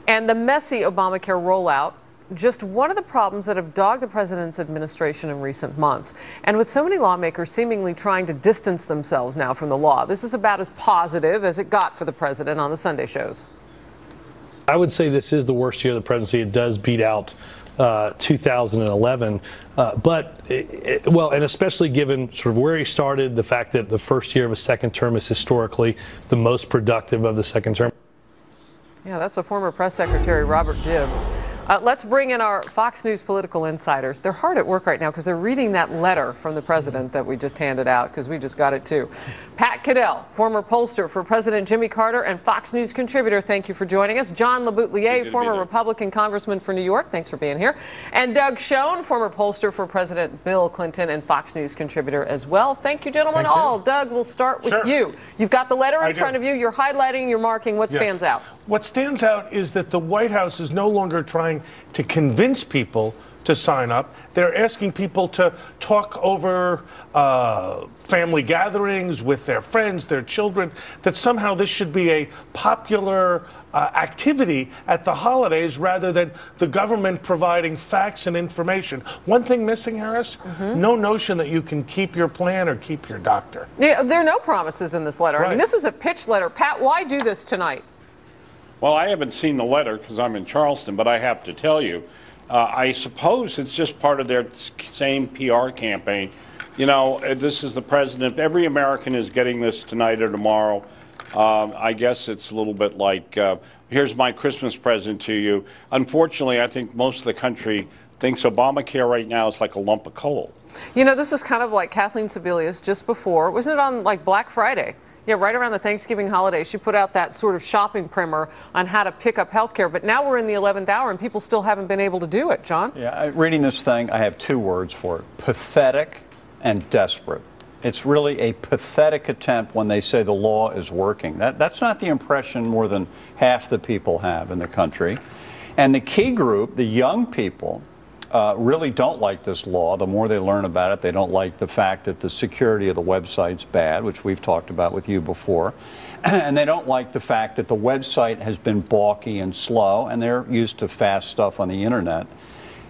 And the messy Obamacare rollout, just one of the problems that have dogged the president's administration in recent months. And with so many lawmakers seemingly trying to distance themselves now from the law, this is about as positive as it got for the president on the Sunday shows. I would say this is the worst year of the presidency. It does beat out 2011, well, and especially given sort of where he started, the fact that the first year of a second term is historically the most productive of the second term. Yeah, that's a former press secretary, Robert Gibbs. Let's bring in our Fox News political insiders. They're hard at work right now because they're reading that letter from the president that we just handed out, because we just got it too. Pat Caddell, former pollster for President Jimmy Carter and Fox News contributor, thank you for joining us. John LeBoutillier, former Republican congressman for New York, thanks for being here. And Doug Schoen, former pollster for President Bill Clinton and Fox News contributor as well. Thank you, gentlemen, all. Doug, we'll start with you. You've got the letter in front of you. You're highlighting, you're marking. What stands out? What stands out is that the White House is no longer trying to convince people to sign up. They're asking people to talk over family gatherings with their friends, their children, that somehow this should be a popular activity at the holidays rather than the government providing facts and information. One thing missing, Harris, no notion that you can keep your plan or keep your doctor. Yeah, there are no promises in this letter. I mean, this is a pitch letter. Pat, why do this tonight? Well, I haven't seen the letter because I'm in Charleston, but I have to tell you, I suppose it's just part of their same PR campaign. You know, this is the president. Every American is getting this tonight or tomorrow. I guess it's a little bit like, here's my Christmas present to you. Unfortunately, I think most of the country thinks Obamacare right now is like a lump of coal. You know, this is kind of like Kathleen Sebelius just before. Wasn't it on like Black Friday? Yeah, right around the Thanksgiving holiday, she put out that sort of shopping primer on how to pick up health care. But now we're in the 11th hour and people still haven't been able to do it. John? Yeah, reading this thing, I have two words for it: pathetic and desperate. It's really a pathetic attempt when they say the law is working. That's not the impression more than half the people have in the country. And the key group, the young people, really don't like this law. The more they learn about it, they don't like the fact that the security of the website's bad, which we've talked about with you before. And they don't like the fact that the website has been balky and slow, and they're used to fast stuff on the internet.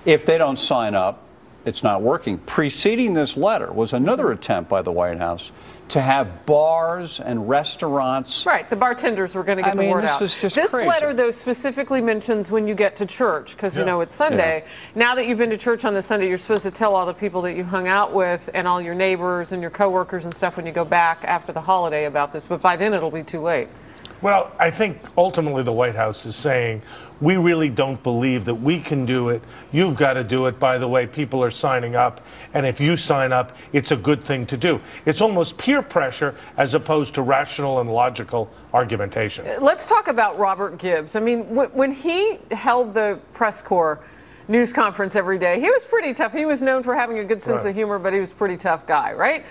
If they don't sign up, it's not working. Preceding this letter was another attempt by the White House to have bars and restaurants. Right, the bartenders were going to get the word out. This is just this crazy. letter, though, specifically mentions when you get to church, because you know it's Sunday. Now that you've been to church on the Sunday, you're supposed to tell all the people that you hung out with and all your neighbors and your coworkers and stuff when you go back after the holiday about this. But by then, it'll be too late. Well, I think ultimately the White House is saying, we really don't believe that we can do it. You've got to do it. By the way, people are signing up. And if you sign up, it's a good thing to do. It's almost peer pressure as opposed to rational and logical argumentation. Let's talk about Robert Gibbs. I mean, when he held the press corps news conference every day, he was pretty tough. He was known for having a good sense of humor, but he was a pretty tough guy, right?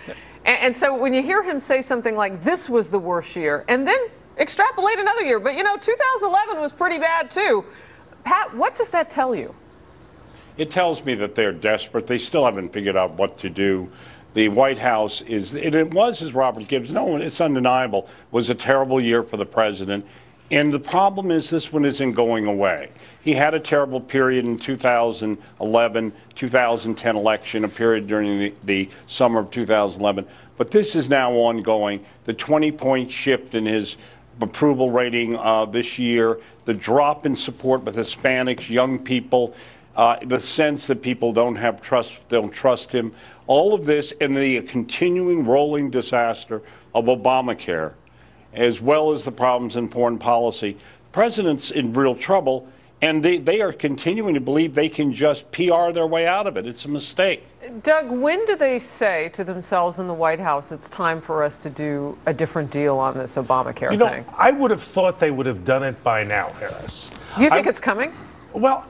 And so when you hear him say something like, this was the worst year, and then extrapolate another year, but you know, 2011 was pretty bad too. Pat, what does that tell you? It tells me that they're desperate. They still haven't figured out what to do. The White House is, and it was, as Robert Gibbs, no, it's undeniable, was a terrible year for the president. And the problem is this one isn't going away. He had a terrible period in 2011, 2010 election, a period during the summer of 2011. But this is now ongoing. The 20-point shift in his approval rating this year, the drop in support with Hispanics, young people, the sense that people don't trust him, all of this and the continuing rolling disaster of Obamacare, as well as the problems in foreign policy. The president's in real trouble, and they are continuing to believe they can just PR their way out of it. It's a mistake. Doug, when do they say to themselves in the White House, it's time for us to do a different deal on this Obamacare thing? I would have thought they would have done it by now, Harris. Do you think it's coming? Well,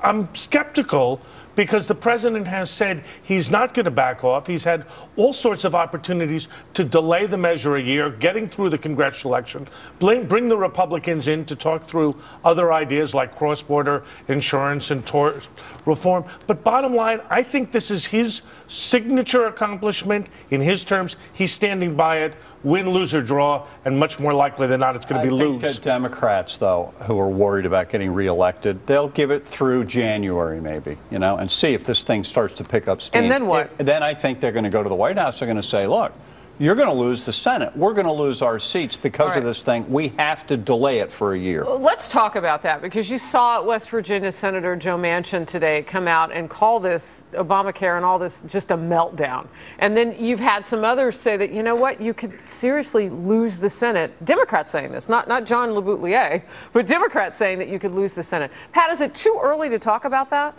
I'm skeptical because the president has said he's not going to back off. He's had all sorts of opportunities to delay the measure a year, getting through the congressional election, bring the Republicans in to talk through other ideas like cross-border insurance and tort reform. But bottom line, I think this is his signature accomplishment. In his terms, he's standing by it. Win, lose, or draw, and much more likely than not, it's going to be lose. I think the Democrats, though, who are worried about getting reelected, they'll give it through January, maybe, and see if this thing starts to pick up steam. And then what? Then I think they're going to go to the White House. They're going to say, look, you're going to lose the Senate. We're going to lose our seats because of this thing. We have to delay it for a year. Let's talk about that, because you saw West Virginia Senator Joe Manchin today come out and call this Obamacare and all this just a meltdown. And then you've had some others say that, you know what, you could seriously lose the Senate. Democrats saying this, not John LeBoutillier, but Democrats saying that you could lose the Senate. Pat, is it too early to talk about that?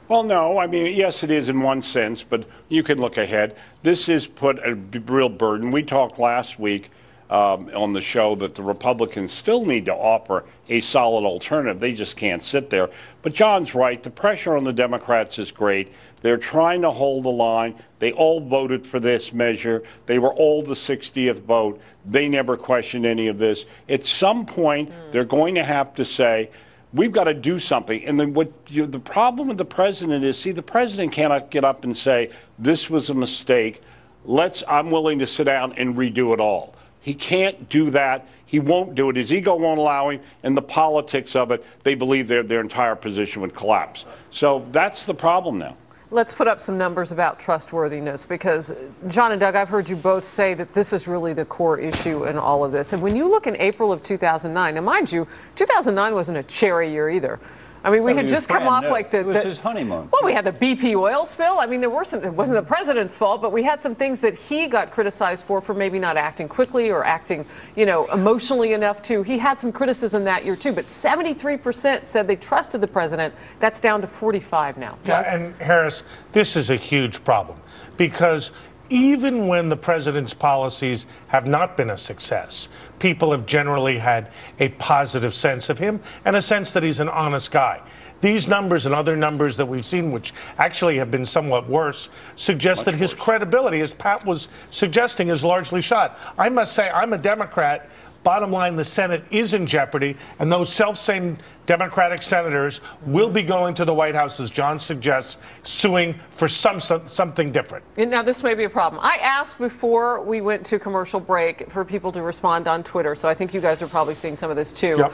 Well, no. I mean, yes, it is in one sense, but you can look ahead. This has put a real burden. We talked last week on the show that the Republicans still need to offer a solid alternative. They just can't sit there. But John's right. The pressure on the Democrats is great. They're trying to hold the line. They all voted for this measure. They were all the 60th vote. They never questioned any of this. At some point, they're going to have to say, we've got to do something. And then the problem with the president is, the president cannot get up and say, this was a mistake. I'm willing to sit down and redo it all. He can't do that. He won't do it. His ego won't allow him. And the politics of it, they believe their entire position would collapse. So that's the problem now. Let's put up some numbers about trustworthiness, because John and Doug, I've heard you both say that this is really the core issue in all of this. And when you look in April of 2009, now mind you, 2009 wasn't a cherry year either. I mean, we had just come off like it was his honeymoon. Well, we had the BP oil spill. I mean, it wasn't the president's fault, but we had some things that he got criticized for maybe not acting quickly or acting, emotionally enough to. He had some criticism that year too, but 73% said they trusted the president. That's down to 45 now. Yeah, and Harris, this is a huge problem, because even when the president's policies have not been a success, people have generally had a positive sense of him and a sense that he's an honest guy. These numbers and other numbers that we've seen, which actually have been somewhat worse, suggest that his credibility, as Pat was suggesting, is largely shot. I must say, I'm a Democrat. Bottom line, the Senate is in jeopardy, and those self-same Democratic senators will be going to the White House, as John suggests, suing for something different. Now, this may be a problem. I asked before we went to commercial break for people to respond on Twitter, so I think you guys are probably seeing some of this too. Yep.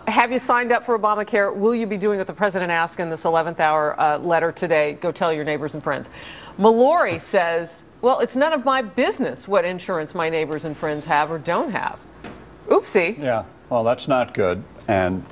Have you signed up for Obamacare? Will you be doing what the president asked in this 11th hour letter today? Go tell your neighbors and friends. Mallory says, well, it's none of my business what insurance my neighbors and friends have or don't have. Oopsie. Yeah, well, that's not good. And,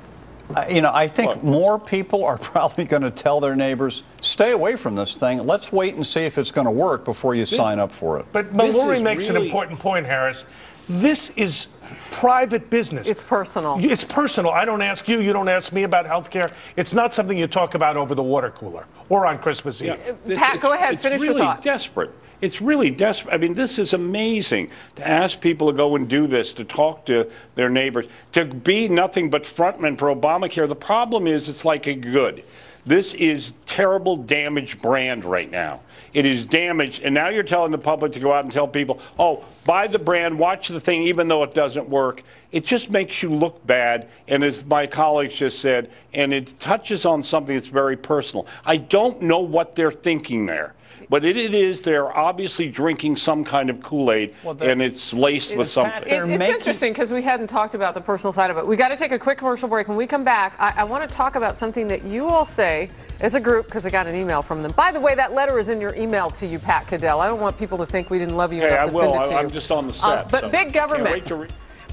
I think more people are probably going to tell their neighbors, stay away from this thing. Let's wait and see if it's going to work before you sign up for it. But Mallory makes an important point, Harris. This is private business. It's personal. It's personal. I don't ask you. You don't ask me about health care. It's not something you talk about over the water cooler or on Christmas Eve. Pat, go ahead. Finish your thought. It's really desperate. It's really desperate. I mean, this is amazing to ask people to go and do this, to talk to their neighbors, to be nothing but frontmen for Obamacare. The problem is it's like a good. This is terrible damaged brand right now. It is damaged, and now you're telling the public to go out and tell people, oh, buy the brand, watch the thing, even though it doesn't work. It just makes you look bad, and as my colleagues just said, and it touches on something that's very personal. I don't know what they're thinking there. But it is, they're obviously drinking some kind of Kool-Aid, and it's laced with something. It's interesting because we hadn't talked about the personal side of it. We got to take a quick commercial break. When we come back, I want to talk about something that you all say as a group, because I got an email from them. By the way, that letter is in your email to you, Pat Caddell. I don't want people to think we didn't love you enough to send it to you. I'm just on the set. But big government.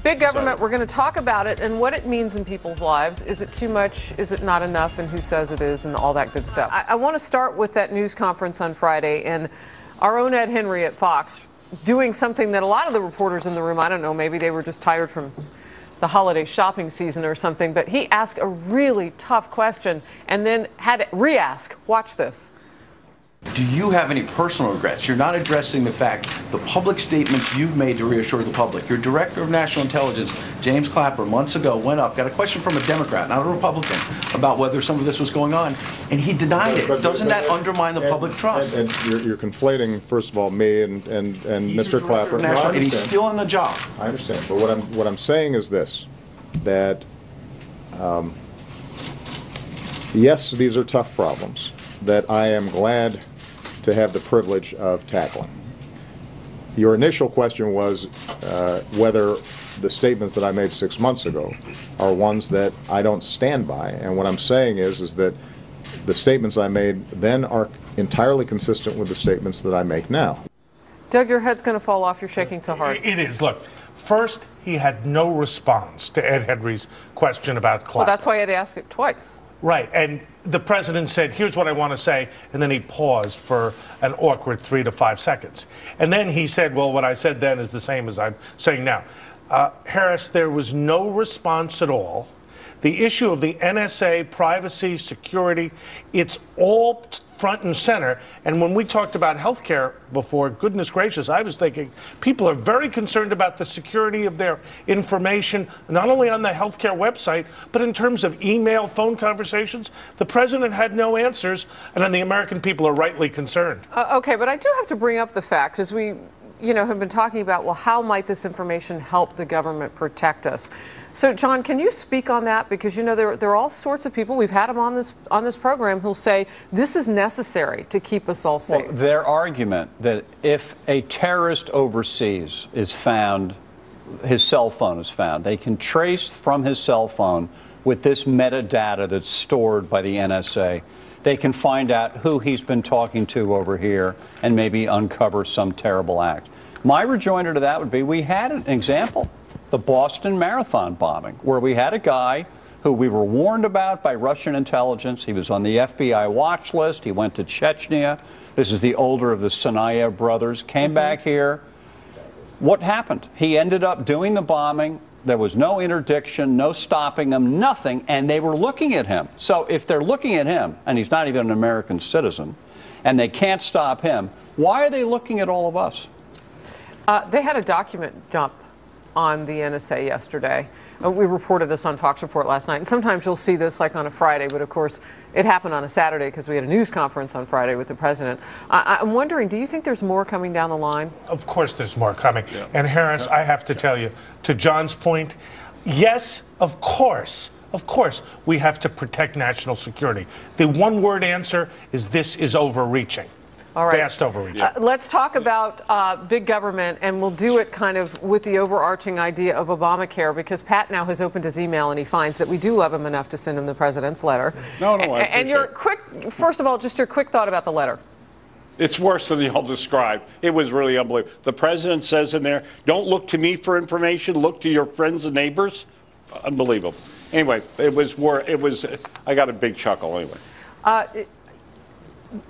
Big government, we're going to talk about it and what it means in people's lives. Is it too much? Is it not enough? And who says it is? And all that good stuff. I want to start with that news conference on Friday and our own Ed Henry at Fox doing something that a lot of the reporters in the room, I don't know, maybe they were just tired from the holiday shopping season or something, but he asked a really tough question and then had it re-ask. Watch this. Do you have any personal regrets? You're not addressing the fact, the public statements you've made to reassure the public. Your Director of National Intelligence, James Clapper, months ago went up, got a question from a Democrat, not a Republican, about whether some of this was going on, and he denied it. Doesn't that undermine the public trust? And you're conflating, first of all, me and Mr. Clapper. No, and he's still on the job. I understand, but what I'm saying is this, that yes, these are tough problems that I am glad to have the privilege of tackling. Your initial question was whether the statements that I made 6 months ago are ones that I don't stand by, and what I'm saying is that the statements I made then are entirely consistent with the statements that I make now. Doug, your head's going to fall off. You're shaking so hard. It is. Look, first, he had no response to Ed Henry's question about Clapper. Well, that's why I had to ask it twice. Right, and the president said, here's what I want to say, and then he paused for an awkward 3 to 5 seconds. And then he said, well, what I said then is the same as I'm saying now. Harris, there was no response at all. The issue of the NSA, privacy, security, it's all front and center. And when we talked about health care before, goodness gracious, I was thinking people are very concerned about the security of their information, not only on the health care website, but in terms of email, phone conversations. The president had no answers, and then the American people are rightly concerned. Okay, but I do have to bring up the fact, as we have been talking about, well, how might this information help the government protect us? So, John, can you speak on that? Because, there are all sorts of people, we've had them on this program, who'll say this is necessary to keep us all safe. Well, their argument that if a terrorist overseas is found, his cell phone is found, they can trace from his cell phone with this metadata that's stored by the NSA, they can find out who he's been talking to over here and maybe uncover some terrible act. My rejoinder to that would be, we had an example, the Boston Marathon bombing, where we had a guy who we were warned about by Russian intelligence. He was on the FBI watch list. He went to Chechnya. This is the older of the Tsarnaev brothers. Came back here. What happened? He ended up doing the bombing. There was no interdiction, no stopping him, nothing, and they were looking at him. So if they're looking at him, and he's not even an American citizen, and they can't stop him, why are they looking at all of us? They had a document dump on the NSA yesterday. We reported this on Fox Report last night. And sometimes you'll see this like on a Friday, but of course it happened on a Saturday because we had a news conference on Friday with the president. I'm wondering, do you think there's more coming down the line? Of course there's more coming. Yeah. And Harris, I have to tell you, to John's point, yes, of course, we have to protect national security. The one-word answer is this is overreaching. All right. Fast overreach. Let's talk about big government, and we'll do it kind of with the overarching idea of Obamacare, because Pat now has opened his email and he finds that we do love him enough to send him the president's letter. No, and your first of all, just your quick thought about the letter. It's worse than y'all described. It was really unbelievable. The president says in there, don't look to me for information, look to your friends and neighbors. Unbelievable. Anyway, I got a big chuckle anyway.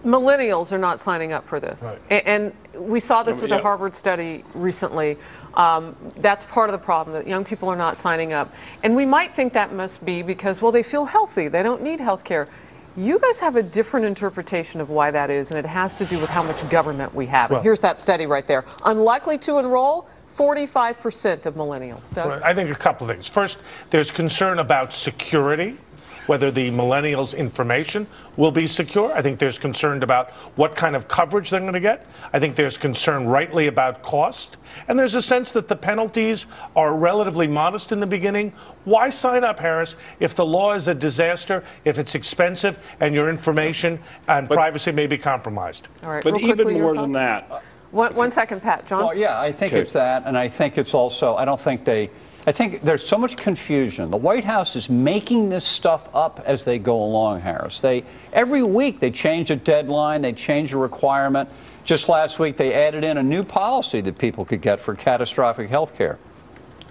Millennials are not signing up for this. Right. And we saw this with a Harvard study recently. That's part of the problem, that young people are not signing up. And we might think that must be because, well, they feel healthy. They don't need health care. You guys have a different interpretation of why that is, and it has to do with how much government we have. Well, here's that study right there. Unlikely to enroll, 45% of millennials. Doug? Right. I think a couple of things. First, there's concern about security, whether the millennials' information will be secure. I think there's concern about what kind of coverage they're going to get. I think there's concern rightly about cost. And there's a sense that the penalties are relatively modest in the beginning. Why sign up, Harris, if the law is a disaster, if it's expensive, and your information and privacy may be compromised? All right, but even more than that. One second, Pat. John? Well, yeah, I think it's that, and I think it's also, I think there's so much confusion. The White House is making this stuff up as they go along, Harris. Every week they change a deadline, they change a requirement. Just last week they added in a new policy that people could get for catastrophic health care.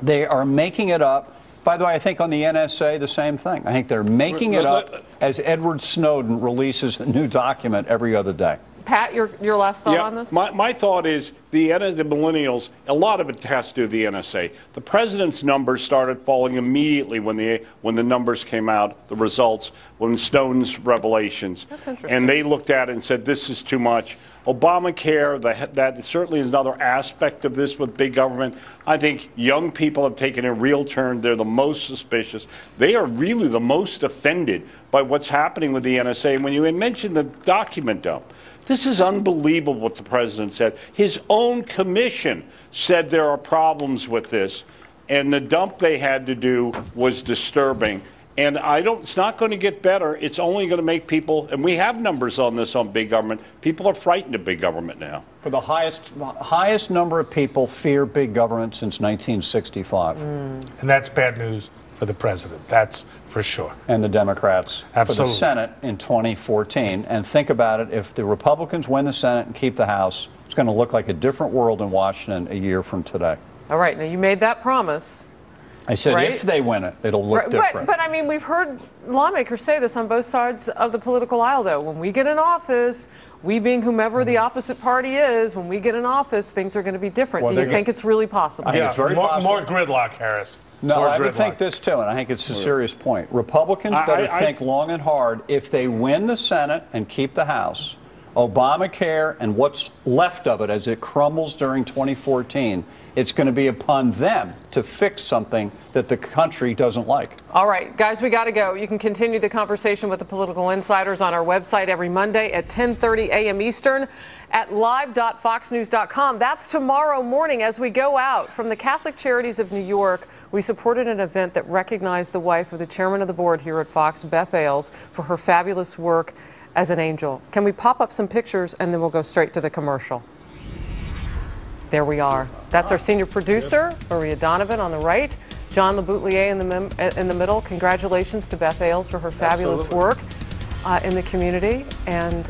They are making it up. By the way, I think on the NSA, the same thing. I think they're making it up as Edward Snowden releases a new document every other day. Pat, your last thought on this? My thought is the millennials, a lot of it has to do with the NSA. The president's numbers started falling immediately when the numbers came out, the results, when Stone's revelations. That's interesting. And they looked at it and said, this is too much. Obamacare, that certainly is another aspect of this with big government. I think young people have taken a real turn. They're the most suspicious. They are really the most offended by what's happening with the NSA. And when you mentioned the document dump, this is unbelievable what the president said. His own commission said there are problems with this, and the dump they had to do was disturbing. And it's not going to get better. It's only going to make people, and we have numbers on this on big government. People are frightened of big government now. For the highest number of people fear big government since 1965. And that's bad news for the president. That's for sure. And the Democrats. Absolutely. For the Senate in 2014. And think about it, if the Republicans win the Senate and keep the House, it's going to look like a different world in Washington a year from today. All right, now you made that promise. I said right? If they win it, it'll look different. But I mean, we've heard lawmakers say this on both sides of the political aisle, though. When we get in office, we being whomever the opposite party is, when we get in office, things are going to be different. Well, do you think it's really possible? I think it's very possible. More gridlock, Harris. No, more I would gridlock. think this too, and I think it's a serious point. Republicans better think long and hard. If they win the Senate and keep the House, Obamacare and what's left of it as it crumbles during 2014, it's going to be upon them to fix something that the country doesn't like. All right, guys, we got to go. You can continue the conversation with the political insiders on our website every Monday at 10:30 a.m. Eastern at live.foxnews.com. That's tomorrow morning as we go out. From the Catholic Charities of New York, we supported an event that recognized the wife of the chairman of the board here at Fox, Beth Ailes, for her fabulous work as an angel. Can we pop up some pictures and then we'll go straight to the commercial? There we are. That's our senior producer, Maria Donovan, on the right. John LeBoutillier in the middle. Congratulations to Beth Ailes for her fabulous work in the community, and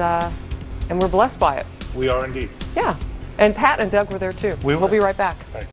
we're blessed by it. We are indeed. Yeah, and Pat and Doug were there too. We'll be right back. Thanks.